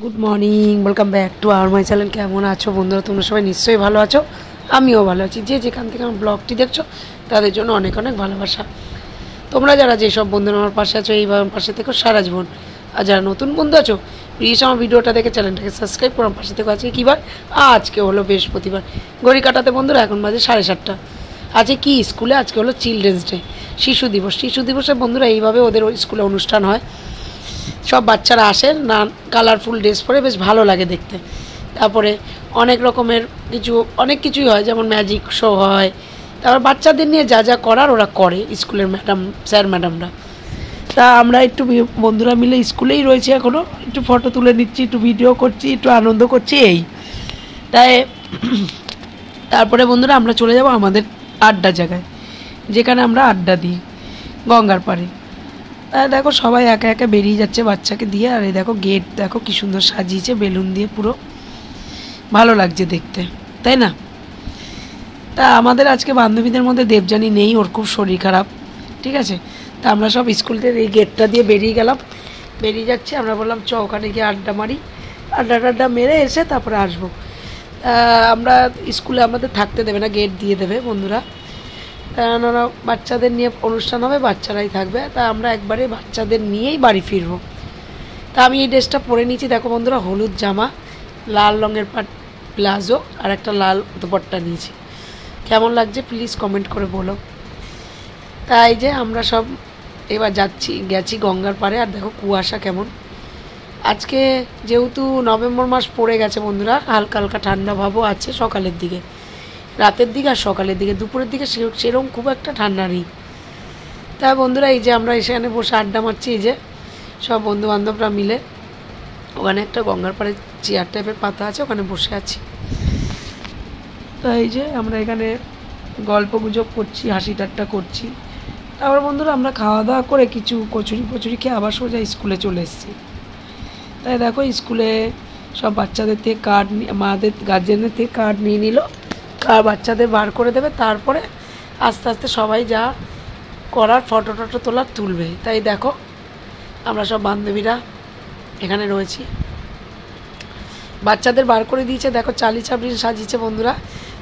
Good morning, welcome back to our my channel. কেমন আছো বন্ধুরা? তোমরা সবাই নিশ্চয়ই ভালো আছো, আমিও ভালো আছি। যে যেখান থেকে আমার ব্লগটি দেখছো তাদের জন্য অনেক অনেক ভালোবাসা। তোমরা যারা যেসব বন্ধুরা আমার পাশে আছো এইভাবে আমার পাশে থেকো সারা জীবন। আর যারা নতুন বন্ধু আছো প্লিজ আমার ভিডিওটা দেখে চ্যানেলটাকে সাবস্ক্রাইব করো, আমার পাশে থেকো। আজকে কী বার? আজকে হলো বৃহস্পতিবার। ঘড়ি কাটাতে বন্ধুরা এখন বাজে 7:30। আজকে কি স্কুলে? আজকে হলো চিলড্রেন্স ডে, শিশু দিবস। শিশু দিবসে বন্ধুরা এইভাবে ওদের স্কুলে অনুষ্ঠান হয়। সব বাচ্চারা আসে না, কালারফুল ড্রেস পরে বেশ ভালো লাগে দেখতে। তারপরে অনেক রকমের অনেক কিছুই হয়, যেমন ম্যাজিক শো হয়। তারপর বাচ্চাদের নিয়ে যা যা করার ওরা করে স্কুলের স্যার ম্যাডামরা। তা আমরা একটু বন্ধুরা মিলে স্কুলেই রয়েছি এখনও, একটু ফটো তুলে নিচ্ছি, একটু ভিডিও করছি, একটু আনন্দ করছি এই তাই। তারপরে বন্ধুরা আমরা চলে যাব আমাদের আড্ডা জায়গায়, যেখানে আমরা আড্ডা দিই গঙ্গার পাড়ে। দেখো সবাই একা একা বেরিয়ে যাচ্ছে বাচ্চাকে দিয়ে। আর এই দেখো গেট দেখো কি সুন্দর সাজিয়েছে বেলুন দিয়ে, পুরো ভালো লাগছে দেখতে, তাই না? তা আমাদের আজকে বান্ধবীদের মধ্যে দেবযানী নেই, ওর খুব শরীর খারাপ, ঠিক আছে। তা আমরা সব স্কুল থেকে এই গেটটা দিয়ে বেরিয়ে গেলাম, বেরিয়ে যাচ্ছি। আমরা বললাম চ ওখানে গিয়ে আড্ডা মারি, আড্ডা মেরে এসে তারপরে আসবো। আমরা স্কুলে আমাদের থাকতে দেবে না, গেট দিয়ে দেবে বন্ধুরা। কেননা বাচ্চাদের নিয়ে অনুষ্ঠান হবে, বাচ্চারাই থাকবে। তা আমরা একবারে বাচ্চাদের নিয়েই বাড়ি ফিরবো। তা আমি এই ড্রেসটা পরে নিয়েছি দেখো বন্ধুরা, হলুদ জামা, লাল রঙের প্লাজো আর একটা লাল দুপট্টা নিয়েছি। কেমন লাগছে প্লিজ কমেন্ট করে বলো। তাই যে আমরা সব এবার গেছি গঙ্গার পাড়ে। আর দেখো কুয়াশা কেমন আজকে, যেহেতু নভেম্বর মাস পড়ে গেছে বন্ধুরা, হালকা হালকা ঠান্ডা ভাবও আছে সকালের দিকে, রাতের দিকে আর সকালের দিকে। দুপুরের দিকে সেরকম খুব একটা ঠান্ডা নেই। তা বন্ধুরা এই যে আমরা এখানে বসে আড্ডা মারছি, এই যে সব বন্ধুবান্ধবরা মিলে। ওখানে একটা গঙ্গার পাড়ে চেয়ার টাইপের পাতা আছে, ওখানে বসে আছি। তো এই যে আমরা এখানে গল্প গুজব করছি, হাসি ঠাট্টা করছি। তারপর বন্ধুরা আমরা খাওয়া দাওয়া করে কিছু কচুরি খেয়ে আবার সোজা স্কুলে চলে এসেছি। তাই দেখো স্কুলে সব বাচ্চাদের থেকে কার্ড, মাদের গার্জেনদের থেকে কার্ড নিয়ে নিল, বাচ্চাদের বার করে দেবে। তারপরে আস্তে আস্তে সবাই যা করার ফটো তোলার তুলবে। তাই দেখো আমরা সব বান্ধবীরা এখানে রয়েছি। বাচ্চাদের বার করে দিয়েছে, দেখো চালি চাবরিন সাজিয়েছে বন্ধুরা।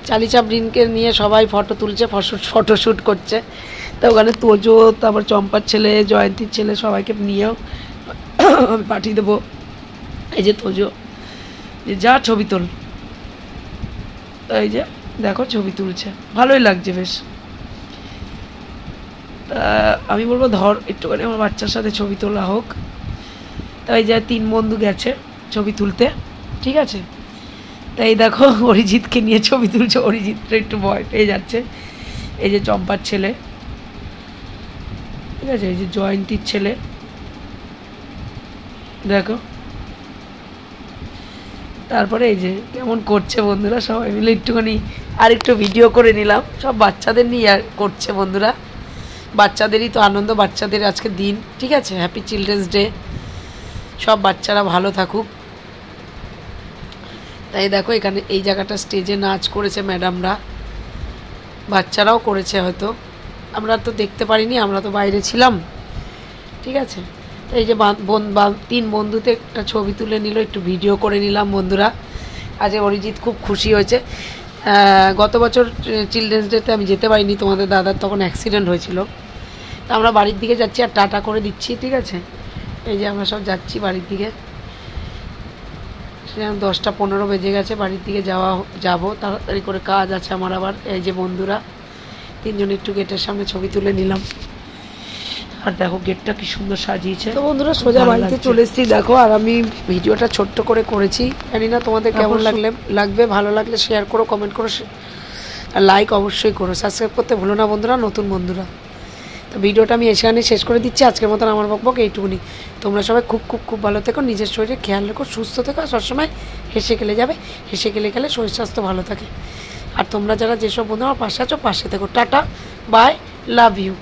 চালি চাবরিনকে নিয়ে সবাই ফটো তুলছে, ফটোশ্যুট করছে। তা ওখানে তোজো, তারপর চম্পার ছেলে, জয়ন্তীর ছেলে, সবাইকে নিয়েও আমি পাঠিয়ে দেবো। এই যে তোজো, যে যা ছবি তোল। এই যে দেখো ছবি তুলছে, ভালোই লাগছে বেশ। তা আমি বলবো ধর একটুখানি আমার বাচ্চার সাথে ছবি তোলা হোক। তাই যে 3 বন্ধু গেছে ছবি তুলতে, ঠিক আছে। তাই দেখো অরিজিৎকে নিয়ে ছবি তুলছে, অরিজিৎটা একটু ভয় পেয়ে যাচ্ছে। এই যে চম্পার ছেলে, ঠিক আছে, এই যে জয়ন্তীর ছেলে দেখো। তারপরে এই যে কেমন করছে বন্ধুরা সবাই মিলে, একটুখানি আরেকটু ভিডিও করে নিলাম। সব বাচ্চাদের নিয়ে করছে বন্ধুরা, বাচ্চাদেরই তো আনন্দ, বাচ্চাদের আজকে দিন, ঠিক আছে। হ্যাপি চিলড্রেন্স ডে, সব বাচ্চারা ভালো থাকুক। তাই দেখো এখানে এই জায়গাটা স্টেজে নাচ করেছে ম্যাডামরা, বাচ্চারাও করেছে হয়তো, আমরা তো দেখতে পারিনি, আমরা তো বাইরে ছিলাম, ঠিক আছে। এই যে 3 বন্ধুতে একটা ছবি তুলে নিল, একটু ভিডিও করে নিলাম বন্ধুরা। আজ অরিজিৎ খুব খুশি হয়েছে। গত বছর চিলড্রেন্স ডেতে আমি যেতে পারিনি, তোমাদের দাদার তখন অ্যাক্সিডেন্ট হয়েছিল। তা আমরা বাড়ির দিকে যাচ্ছি আর টাটা করে দিচ্ছি, ঠিক আছে। এই যে আমরা সব যাচ্ছি বাড়ির দিকে, 10টা 15 বেজে গেছে, বাড়ির দিকে যাবো তাড়াতাড়ি করে, কাজ আছে আমার আবার। এই যে বন্ধুরা 3 জন একটু গেটের সামনে ছবি তুলে নিলাম। আর দেখো গেটটা কি সুন্দর সাজিয়েছে। তো বন্ধুরা সোজা বাড়িতে চলে এসেছি দেখো। আর আমি ভিডিওটা ছোট্ট করে করেছি, জানি না তোমাদের কেমন লাগবে। ভালো লাগলে শেয়ার করো, কমেন্ট করো, আর লাইক অবশ্যই করো। সাবস্ক্রাইব করতে ভুলো না বন্ধুরা, নতুন বন্ধুরা। তো ভিডিওটা আমি এখানে শেষ করে দিচ্ছি। আজকের মতন আমার বকবক এইটুকুনি। তোমরা সবাই খুব খুব খুব ভালো থেকো, নিজের শরীরে খেয়াল রেখো, সুস্থ থেকো, আর সবসময় হেসে খেলে যাবে। হেসে খেলে শরীর স্বাস্থ্য ভালো থাকে। আর তোমরা যারা যেসব বন্ধু আমার পাশে আছো পাশে থেকো। Tata, bye, love you.